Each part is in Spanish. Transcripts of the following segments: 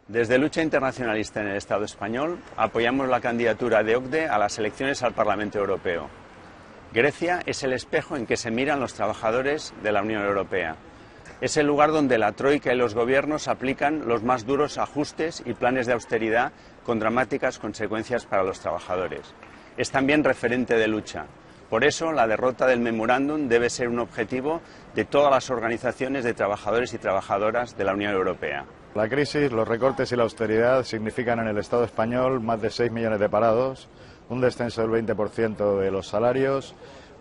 Desde Lucha Internacionalista en el Estado español apoyamos la candidatura de OCDE a las elecciones al Parlamento Europeo. Grecia es el espejo en que se miran los trabajadores de la Unión Europea. Es el lugar donde la Troika y los gobiernos aplican los más duros ajustes y planes de austeridad con dramáticas consecuencias para los trabajadores. Es también referente de lucha. Por eso, la derrota del memorándum debe ser un objetivo de todas las organizaciones de trabajadores y trabajadoras de la Unión Europea. La crisis, los recortes y la austeridad significan en el Estado español más de 6 millones de parados, un descenso del 20% de los salarios,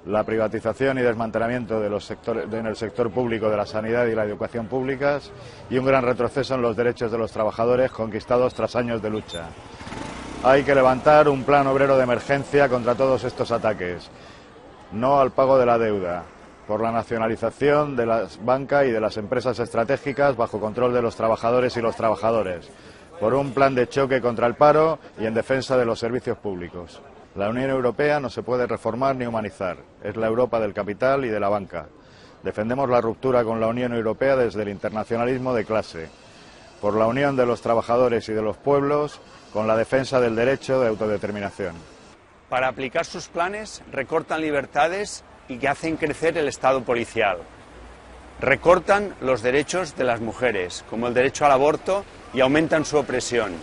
la privatización y desmantelamiento en el sector público de la sanidad y la educación públicas y un gran retroceso en los derechos de los trabajadores conquistados tras años de lucha. Hay que levantar un plan obrero de emergencia contra todos estos ataques. No al pago de la deuda, por la nacionalización de la banca y de las empresas estratégicas bajo control de los trabajadores y los trabajadores, por un plan de choque contra el paro y en defensa de los servicios públicos. La Unión Europea no se puede reformar ni humanizar, es la Europa del capital y de la banca. Defendemos la ruptura con la Unión Europea desde el internacionalismo de clase, por la unión de los trabajadores y de los pueblos, con la defensa del derecho de autodeterminación. Para aplicar sus planes, recortan libertades y que hacen crecer el Estado policial. Recortan los derechos de las mujeres, como el derecho al aborto, y aumentan su opresión.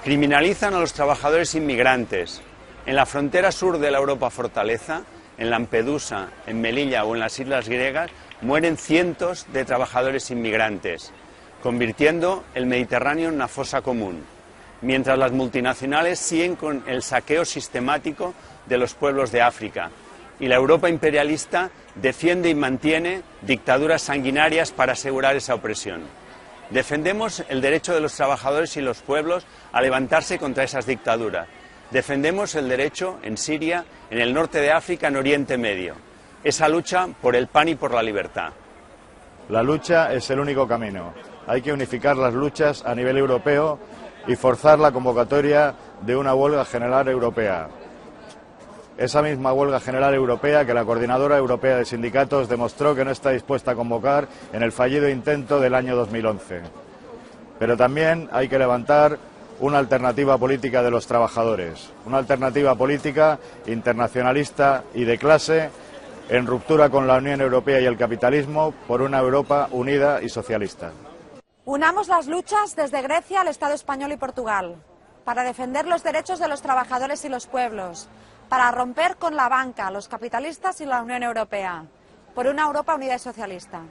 Criminalizan a los trabajadores inmigrantes. En la frontera sur de la Europa fortaleza, en Lampedusa, en Melilla o en las islas griegas, mueren cientos de trabajadores inmigrantes, convirtiendo el Mediterráneo en una fosa común, mientras las multinacionales siguen con el saqueo sistemático de los pueblos de África y la Europa imperialista defiende y mantiene dictaduras sanguinarias para asegurar esa opresión. Defendemos el derecho de los trabajadores y los pueblos a levantarse contra esas dictaduras. Defendemos el derecho en Siria, en el norte de África, en Oriente Medio. Esa lucha por el pan y por la libertad. La lucha es el único camino. Hay que unificar las luchas a nivel europeo y forzar la convocatoria de una huelga general europea. Esa misma huelga general europea que la Coordinadora Europea de Sindicatos demostró que no está dispuesta a convocar en el fallido intento del año 2011. Pero también hay que levantar una alternativa política de los trabajadores, una alternativa política internacionalista y de clase en ruptura con la Unión Europea y el capitalismo por una Europa unida y socialista. Unamos las luchas desde Grecia al Estado español y Portugal, para defender los derechos de los trabajadores y los pueblos, para romper con la banca, los capitalistas y la Unión Europea, por una Europa unida y socialista.